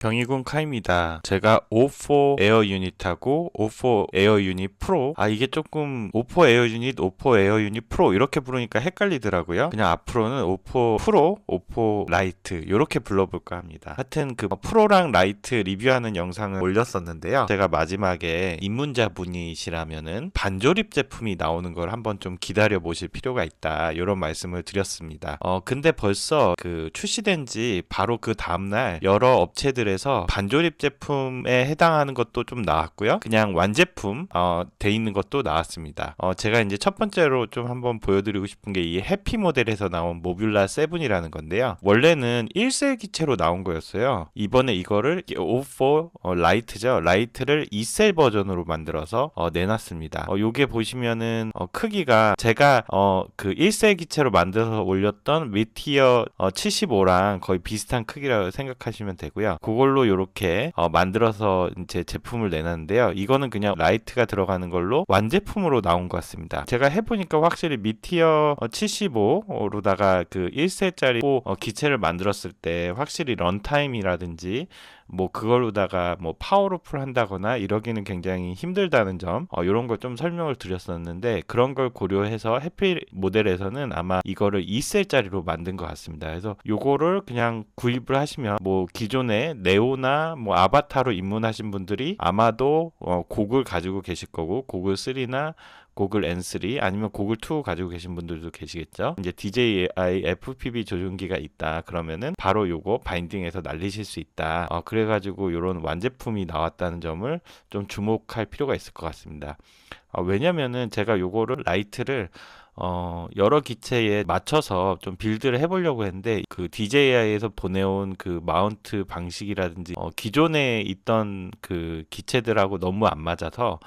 경희군 카입니다. 제가 O4 에어 유닛하고 O4 에어 유닛 프로, 이게 조금 O4 에어 유닛, O4 에어 유닛 프로 이렇게 부르니까 헷갈리더라고요. 그냥 앞으로는 O4 프로, O4 라이트 이렇게 불러볼까 합니다. 하여튼 그 프로랑 라이트 리뷰하는 영상을 올렸었는데요. 제가 마지막에 입문자분이시라면은 반조립 제품이 나오는 걸 한번 좀 기다려 보실 필요가 있다, 이런 말씀을 드렸습니다. 근데 벌써 그 출시된 지 바로 그 다음날 여러 업체들에서 반조립 제품에 해당하는 것도 좀 나왔고요. 그냥 완제품 돼 있는 것도 나왔습니다. 제가 이제 첫 번째로 좀 한번 보여드리고 싶은 게 이 해피 모델에서 나온 모뷸라 7이라는 건데요. 원래는 1셀 기체로 나온 거였어요. 이번에 이거를 O4 라이트죠. 라이트를 2셀 버전으로 만들어서 내놨습니다. 요게 보시면은 크기가 제가 그 1셀 기체로 만들어서 올렸던 미티어 75랑 거의 비슷한 크기라고 생각하시면 되고요. 그걸로 이렇게 만들어서 이제 제품을 내놨는데요. 이거는 그냥 라이트가 들어가는 걸로 완제품으로 나온 것 같습니다. 제가 해보니까 확실히 미티어 75로다가 그 1세짜리 기체를 만들었을 때 확실히 런타임이라든지 뭐 그걸로다가 뭐 파워로프를 한다거나 이러기는 굉장히 힘들다는 점, 이런 걸 좀 설명을 드렸었는데, 그런 걸 고려해서 해피 모델에서는 아마 이거를 2셀짜리로 만든 것 같습니다. 그래서 요거를 그냥 구입을 하시면 뭐 기존에 네오나 뭐 아바타로 입문하신 분들이 아마도 고글 가지고 계실 거고, 고글 3나 고글 N3 아니면 고글 2 가지고 계신 분들도 계시겠죠. 이제 DJI FPV 조종기가 있다 그러면은 바로 요거 바인딩해서 날리실 수 있다. 그래가지고 요런 완제품이 나왔다는 점을 좀 주목할 필요가 있을 것 같습니다. 왜냐면은 제가 요거를 라이트를 여러 기체에 맞춰서 좀 빌드를 해보려고 했는데, 그 DJI에서 보내온 그 마운트 방식이라든지 기존에 있던 그 기체들하고 너무 안 맞아서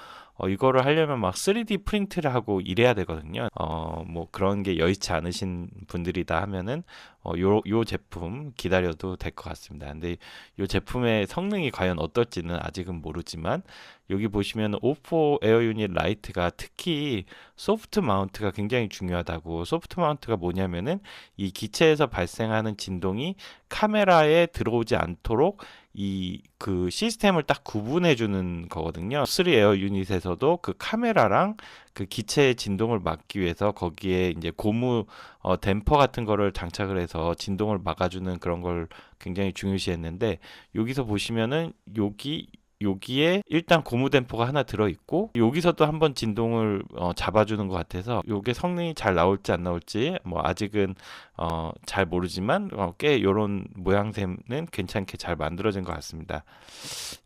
이거를 하려면 막 3D 프린트를 하고 이래야 되거든요. 뭐 그런 게 여의치 않으신 분들이다 하면은 요 제품 기다려도 될 것 같습니다. 근데 요 제품의 성능이 과연 어떨지는 아직은 모르지만, 여기 보시면 O4 에어 유닛 라이트가 특히 소프트 마운트가 굉장히 중요하다고. 소프트 마운트가 뭐냐면은 이 기체에서 발생하는 진동이 카메라에 들어오지 않도록 이 그 시스템을 딱 구분해 주는 거거든요. 3 에어 유닛에서도 그 카메라랑 그 기체의 진동을 막기 위해서 거기에 이제 고무 댐퍼 같은 거를 장착을 해서 진동을 막아주는 그런 걸 굉장히 중요시했는데, 여기서 보시면은 여기에 일단 고무 댐퍼가 하나 들어있고, 여기서도 한번 진동을 잡아주는 것 같아서 요게 성능이 잘 나올지 안 나올지 뭐 아직은 잘 모르지만 꽤 요런 모양새는 괜찮게 잘 만들어진 것 같습니다.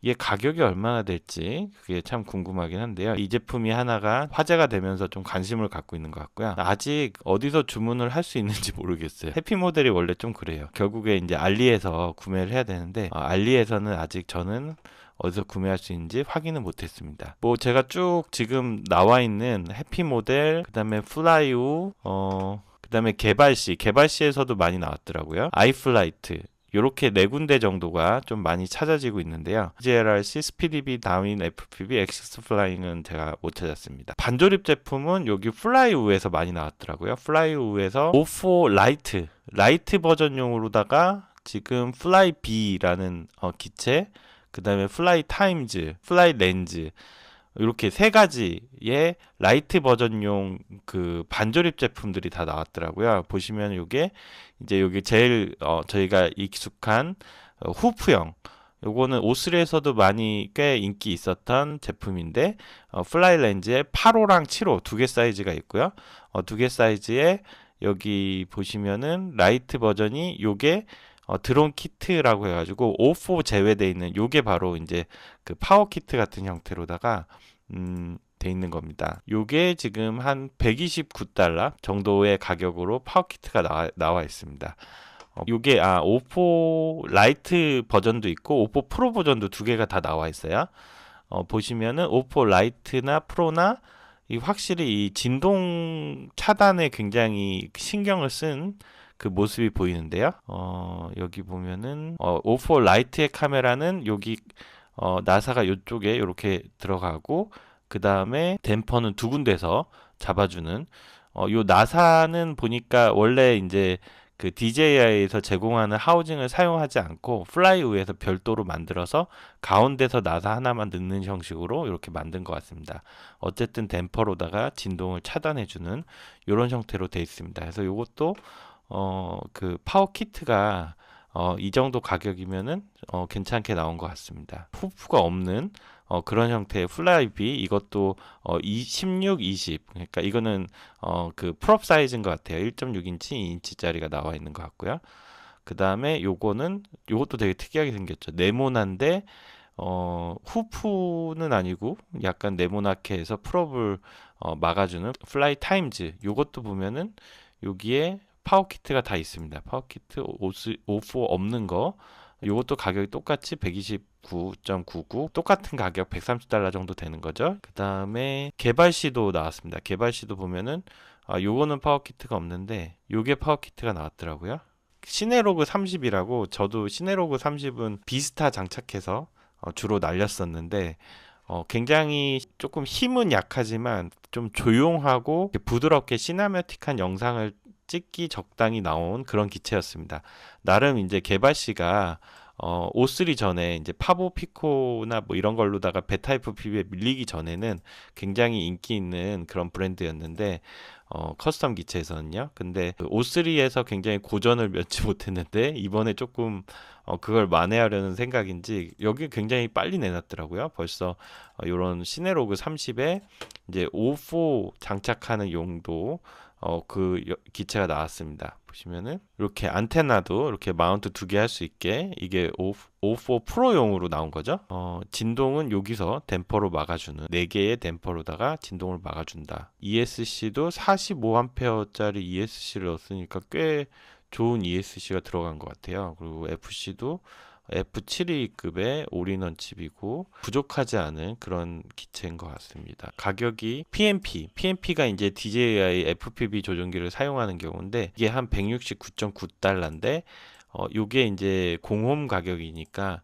이게 가격이 얼마나 될지 그게 참 궁금하긴 한데요. 이 제품이 하나가 화제가 되면서 좀 관심을 갖고 있는 것 같고요. 아직 어디서 주문을 할 수 있는지 모르겠어요. 해피 모델이 원래 좀 그래요. 결국에 이제 알리에서 구매를 해야 되는데, 알리에서는 아직 저는 어디서 구매할 수 있는지 확인은 못했습니다. 뭐 제가 쭉 지금 나와 있는 해피 모델, 그 다음에 플라이우, 그 다음에 개발시에서도 많이 나왔더라고요. 아이플라이트, 요렇게 네 군데 정도가 좀 많이 찾아지고 있는데요. GLRC, 스피디비, 다윈, FPV, 엑시스 플라잉은 제가 못 찾았습니다. 반조립 제품은 여기 플라이우에서 많이 나왔더라고요. 플라이우에서 O4 라이트 버전용으로다가 지금 플라이 B라는 기체, 그 다음에 플라이 타임즈, 플라이 렌즈, 이렇게 세 가지의 라이트 버전용 그 반조립 제품들이 다 나왔더라고요. 보시면 이게 이제 여기 제일 저희가 익숙한 후프형, 요거는 오스리에서도 많이 꽤 인기 있었던 제품인데, 플라이 렌즈에 8호랑 7호 두 개 사이즈가 있고요. 두 개 사이즈에 여기 보시면은 라이트 버전이 요게 드론 키트라고 해가지고 O4 제외되어 있는 요게 바로 이제 그 파워 키트 같은 형태로다가 돼 있는 겁니다. 요게 지금 한 129달러 정도의 가격으로 파워 키트가 나와 있습니다. 요게 O4 라이트 버전도 있고 O4 프로 버전도 두 개가 다 나와 있어요. 보시면은 O4 라이트나 프로나 확실히 이 진동 차단에 굉장히 신경을 쓴 그 모습이 보이는데요. 여기 보면은 O4 라이트의 카메라는 여기 나사가 이쪽에 이렇게 들어가고, 그 다음에 댐퍼는 두 군데서 잡아주는, 요 나사는 보니까 원래 이제 그 DJI에서 제공하는 하우징을 사용하지 않고 플라이우에서 별도로 만들어서 가운데서 나사 하나만 넣는 형식으로 이렇게 만든 것 같습니다. 어쨌든 댐퍼로다가 진동을 차단해주는 이런 형태로 되어 있습니다. 그래서 이것도 그 파워 키트가 이 정도 가격이면은 괜찮게 나온 것 같습니다. 후프가 없는 그런 형태의 플라이비, 이것도 16, 20. 그러니까 이거는 그 프롭 사이즈인 것 같아요. 1.6인치, 2인치짜리가 나와 있는 것 같고요. 그 다음에 요것도 되게 특이하게 생겼죠. 네모난데 후프는 아니고 약간 네모나게 해서 프롭을 막아주는 플라이 타임즈. 요것도 보면은 여기에 파워 키트가 다 있습니다. 파워 키트 오프 없는 거. 요것도 가격이 똑같이 129.99, 똑같은 가격 130달러 정도 되는 거죠. 그 다음에 개발 시도 나왔습니다. 개발 시도 보면은 요거는 파워 키트가 없는데 요게 파워 키트가 나왔더라고요. 시네로그 30이라고, 저도 시네로그 30은 비스타 장착해서 주로 날렸었는데 굉장히 조금 힘은 약하지만 좀 조용하고 부드럽게 시나매틱한 영상을 찍기 적당히 나온 그런 기체였습니다. 나름 이제 개발 시가 O3 전에 이제 파보 피코나 뭐 이런 걸로다가 배타이프 PB에 밀리기 전에는 굉장히 인기 있는 그런 브랜드였는데 커스텀 기체에서는요. 근데 그 O3에서 굉장히 고전을 면치 못했는데 이번에 조금 그걸 만회하려는 생각인지 여기 굉장히 빨리 내놨더라고요. 벌써 이런 시네로그 30에 이제 O4 장착하는 용도 그 기체가 나왔습니다. 보시면은 이렇게 안테나도 이렇게 마운트 두 개 할 수 있게, 이게 O4 프로용으로 나온 거죠. 진동은 여기서 댐퍼로 막아주는 4개의 댐퍼로다가 진동을 막아준다. ESC도 45A짜리 ESC를 넣었으니까 꽤 좋은 ESC가 들어간 것 같아요. 그리고 FC도 F72급의 올인원 칩이고 부족하지 않은 그런 기체인 것 같습니다. 가격이 PMP가 이제 DJI FPV 조종기를 사용하는 경우인데 이게 한 169.9달러인데 요게 이제 공홈 가격이니까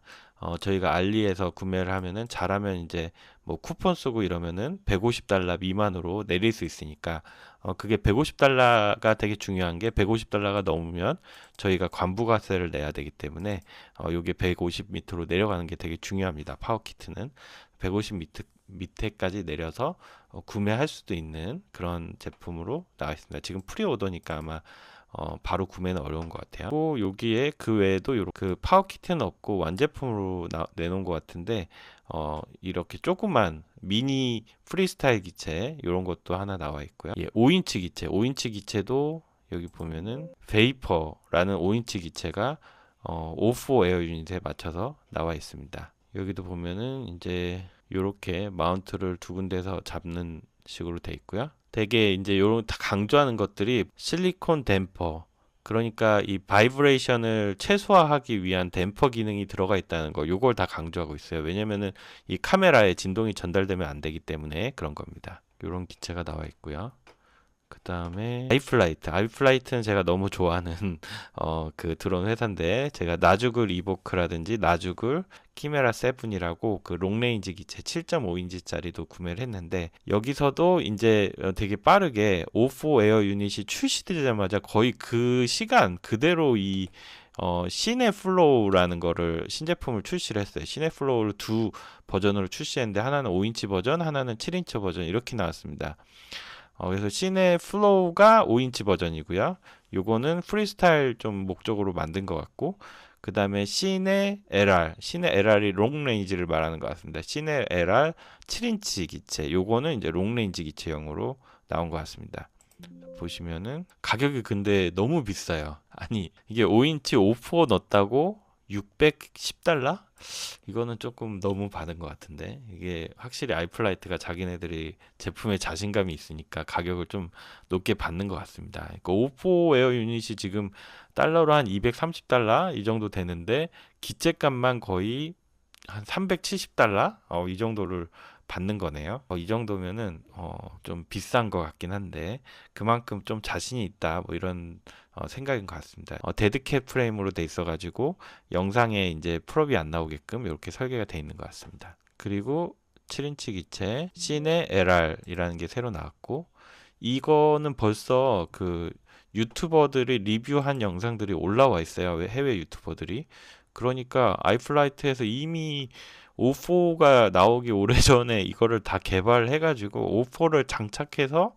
저희가 알리에서 구매를 하면은 잘하면 이제 뭐 쿠폰 쓰고 이러면은 150달러 미만으로 내릴 수 있으니까 그게 150달러가 되게 중요한 게, 150달러가 넘으면 저희가 관부가세를 내야 되기 때문에 요게 150 밑으로 내려가는 게 되게 중요합니다. 파워키트는 150 밑에까지 내려서 구매할 수도 있는 그런 제품으로 나와 있습니다. 지금 프리오더니까 아마 바로 구매는 어려운 것 같아요. 또 여기에 그 외에도 요렇게 그 파워 키트는 없고 완제품으로 내놓은 것 같은데 이렇게 조그만 미니 프리스타일 기체 이런 것도 하나 나와 있고요. 예, 5인치 기체, 5인치 기체도 여기 보면은 베이퍼라는 5인치 기체가 O4 에어 유닛에 맞춰서 나와 있습니다. 여기도 보면은 이제 이렇게 마운트를 두 군데서 잡는 식으로 돼 있고요. 되게 이제 요런 다 강조하는 것들이 실리콘 댐퍼, 그러니까 이 바이브레이션을 최소화하기 위한 댐퍼 기능이 들어가 있다는 거, 요걸 다 강조하고 있어요. 왜냐면은 이 카메라에 진동이 전달되면 안 되기 때문에 그런 겁니다. 요런 기체가 나와 있고요. 그 다음에 아이플라이트는 제가 너무 좋아하는 그 드론 회사인데, 제가 나주글 이보크라든지 나주글 키메라 7이라고 그 롱레인지 기체 7.5인치짜리도 구매를 했는데, 여기서도 이제 되게 빠르게 O4 에어 유닛이 출시되자마자 거의 그 시간 그대로 이 시네 플로우라는 거를 신제품을 출시를 했어요. 시네 플로우를 두 버전으로 출시했는데 하나는 5인치 버전, 하나는 7인치 버전 이렇게 나왔습니다. 그래서 시네 플로우가 5인치 버전이고요. 요거는 프리스타일 좀 목적으로 만든 것 같고, 그 다음에 시네 LR이 롱레인지를 말하는 것 같습니다. 시네 LR 7인치 기체, 요거는 이제 롱레인지 기체용으로 나온 것 같습니다. 보시면은 가격이 근데 너무 비싸요. 아니 이게 5인치 O4 넣었다고 610달러? 이거는 조금 너무 받은 것 같은데, 이게 확실히 아이플라이트가 자기네들이 제품에 자신감이 있으니까 가격을 좀 높게 받는 것 같습니다. 그러니까 O4 에어 유닛이 지금 달러로 한 230달러 이 정도 되는데 기체값만 거의 한 370달러? 이 정도를 받는 거네요. 이 정도면은 좀 비싼 것 같긴 한데 그만큼 좀 자신이 있다 뭐 이런 생각인 것 같습니다. 데드캣 프레임으로 돼 있어가지고 영상에 이제 프롭이 안 나오게끔 이렇게 설계가 돼 있는 것 같습니다. 그리고 7인치 기체 시네 LR이라는 게 새로 나왔고, 이거는 벌써 그 유튜버들이 리뷰한 영상들이 올라와 있어요. 해외 유튜버들이. 그러니까 아이플라이트에서 이미 O4가 나오기 오래전에 이거를 다 개발해가지고 O4를 장착해서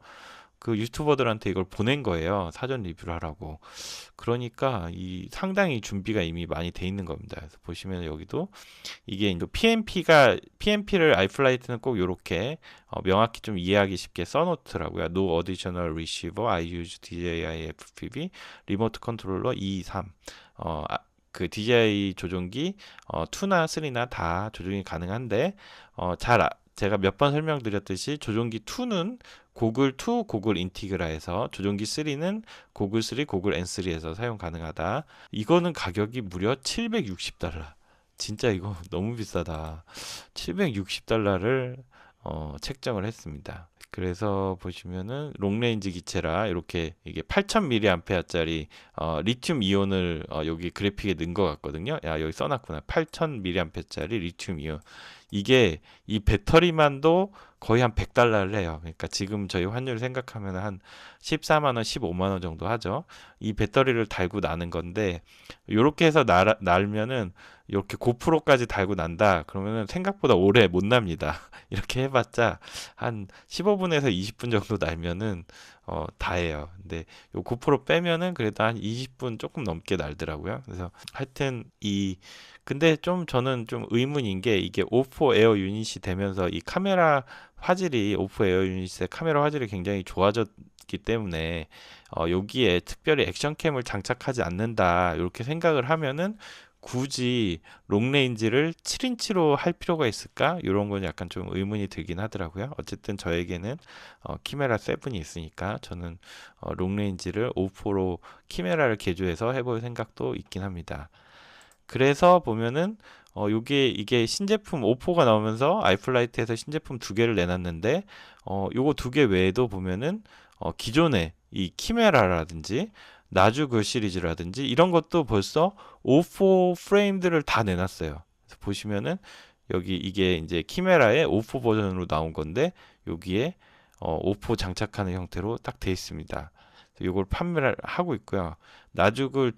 그 유튜버들한테 이걸 보낸 거예요. 사전 리뷰를 하라고. 그러니까 이 상당히 준비가 이미 많이 돼 있는 겁니다. 그래서 보시면 여기도 이게 이제 PMP를 아이플라이트는 꼭 이렇게 명확히 좀 이해하기 쉽게 써놓더라고요. No additional receiver, I use DJI FPV, 리모트 컨트롤러 2, 3. 그 DJI 조종기 2나 3나 다 조종이 가능한데 제가 몇 번 설명드렸듯이 조종기 2는 고글 2, 고글 인티그라에서 조종기 3는 고글 3, 고글 N3에서 사용 가능하다. 이거는 가격이 무려 760달러. 진짜 이거 너무 비싸다. 760달러를 책정을 했습니다. 그래서 보시면은 롱레인지 기체라 이렇게 이게 8000mAh짜리 리튬 이온을 여기 그래픽에 넣은 것 같거든요. 야, 여기 써놨구나. 8000mAh짜리 리튬 이온. 이게 이 배터리만도 거의 한 100달러를 해요. 그러니까 지금 저희 환율 생각하면 한 14만 원, 15만 원 정도 하죠. 이 배터리를 달고 나는 건데 이렇게 해서 날면은 이렇게 고프로까지 달고 난다. 그러면은 생각보다 오래 못 납니다. 이렇게 해봤자 한 15분에서 20분 정도 날면은 다예요. 근데 요 고프로 빼면은 그래도 한 20분 조금 넘게 날더라고요. 그래서 하여튼 근데 좀 저는 좀 의문인 게 이게 O4 에어 유닛이 되면서 이 카메라 화질이 O4 에어 유닛의 카메라 화질이 굉장히 좋아졌기 때문에 여기에 특별히 액션캠을 장착하지 않는다 이렇게 생각을 하면은 굳이 롱레인지를 7인치로 할 필요가 있을까? 이런 건 약간 좀 의문이 들긴 하더라고요. 어쨌든 저에게는 키메라 7이 있으니까 저는 롱레인지를 O4로 키메라를 개조해서 해볼 생각도 있긴 합니다. 그래서 보면은 이게 신제품 O4가 나오면서 아이플라이트에서 신제품 두 개를 내놨는데 요거 두 개 외에도 보면은 기존의 이 키메라라든지 나주그 시리즈라든지 이런 것도 벌써 O4 프레임들을 다 내놨어요. 그래서 보시면은 여기 이게 이제 키메라의 O4 버전으로 나온 건데 여기에 O4 장착하는 형태로 딱 돼 있습니다. 이걸 판매를 하고 있고요. 나주글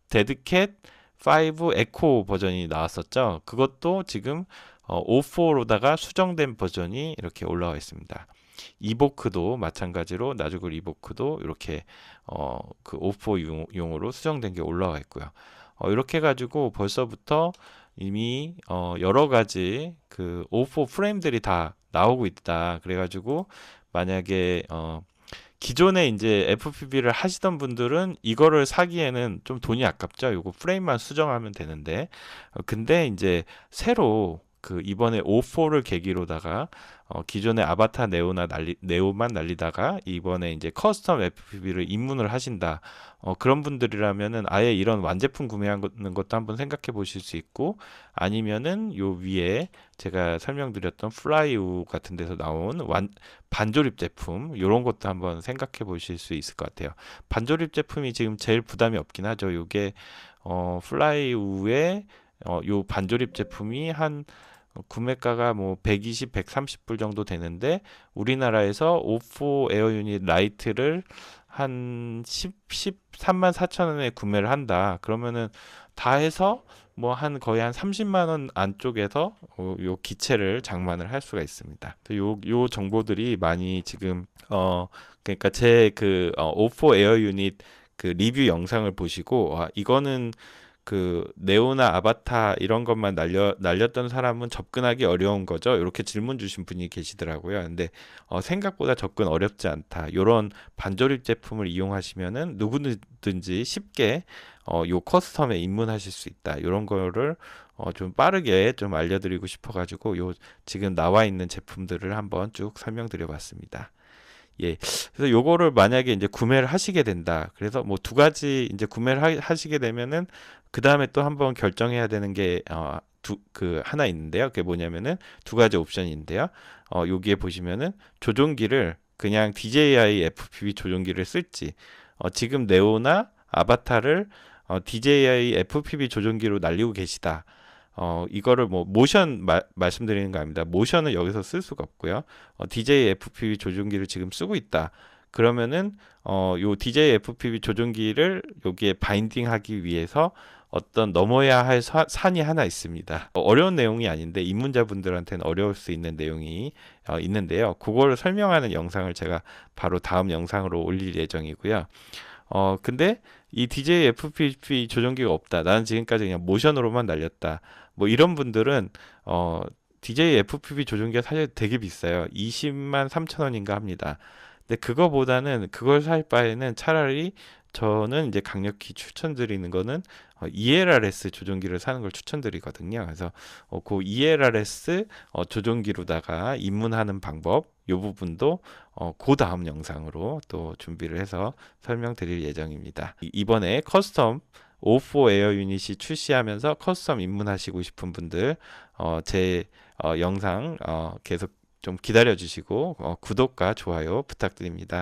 데드캣 5 에코 버전이 나왔었죠. 그것도 지금 O4로다가 수정된 버전이 이렇게 올라와 있습니다. 이보크도 마찬가지로 나주글 이보크도 이렇게 그 O4 용으로 수정된 게 올라와 있고요. 이렇게 해가지고 벌써부터 이미 여러 가지 그 O4 프레임들이 다 나오고 있다. 그래가지고 만약에 기존에 이제 FPV를 하시던 분들은 이거를 사기에는 좀 돈이 아깝죠. 요거 프레임만 수정하면 되는데 근데 이제 새로 그 이번에 O4를 계기로다가 기존의 아바타 네오만 날리다가 이번에 이제 커스텀 FPV를 입문을 하신다. 그런 분들이라면은 아예 이런 완제품 구매하는 것도 한번 생각해 보실 수 있고 아니면은 요 위에 제가 설명드렸던 플라이우 같은 데서 나온 반조립 제품 이런 것도 한번 생각해 보실 수 있을 것 같아요. 반조립 제품이 지금 제일 부담이 없긴 하죠. 요게 플라이우의 요 반조립 제품이 한 구매가가 뭐 120, 130불 정도 되는데 우리나라에서 O4 에어 유닛 라이트를 한 13만 4천 원에 구매를 한다. 그러면은 다 해서 뭐 거의 한 30만 원 안쪽에서 요 기체를 장만을 할 수가 있습니다. 요 정보들이 많이 지금 그러니까 제 그 O4 에어 유닛 그 리뷰 영상을 보시고 이거는 그 네오나 아바타 이런 것만 날렸던 사람은 접근하기 어려운 거죠. 이렇게 질문 주신 분이 계시더라고요. 근데 생각보다 접근 어렵지 않다. 이런 반조립 제품을 이용하시면은 누구든지 쉽게 요 커스텀에 입문하실 수 있다. 이런 거를 좀 빠르게 좀 알려드리고 싶어가지고 요 지금 나와 있는 제품들을 한번 쭉 설명드려 봤습니다. 예. 그래서 요거를 만약에 이제 구매를 하시게 된다. 그래서 뭐 두 가지 이제 구매를 하시게 되면은 그 다음에 또 한번 결정해야 되는 게 하나 있는데요. 그게 뭐냐면은 두 가지 옵션인데요. 여기에 보시면은 조종기를 그냥 DJI FPV 조종기를 쓸지, 지금 네오나 아바타를 DJI FPV 조종기로 날리고 계시다. 이거를 뭐 모션 말씀드리는 거 아닙니다. 모션은 여기서 쓸 수가 없고요. DJI FPV 조종기를 지금 쓰고 있다. 그러면은 요 DJI FPV 조종기를 여기에 바인딩하기 위해서 어떤 넘어야 할 산이 하나 있습니다. 어려운 내용이 아닌데 입문자분들한테는 어려울 수 있는 내용이 있는데요. 그걸 설명하는 영상을 제가 바로 다음 영상으로 올릴 예정이고요. 근데 이 DJI FPV 조종기가 없다. 나는 지금까지 그냥 모션으로만 날렸다. 뭐 이런 분들은 DJI FPV 조종기가 사실 되게 비싸요. 20만 3천 원인가 합니다. 근데 그거보다는 그걸 살 바에는 차라리 저는 이제 강력히 추천드리는 거는 ELRS 조종기를 사는 걸 추천드리거든요. 그래서 그 ELRS 조종기로다가 입문하는 방법 요 부분도 그 다음 영상으로 또 준비를 해서 설명드릴 예정입니다. 이번에 커스텀 O4 에어 유닛이 출시하면서 커스텀 입문하시고 싶은 분들 제 영상 계속 좀 기다려 주시고 구독과 좋아요 부탁드립니다.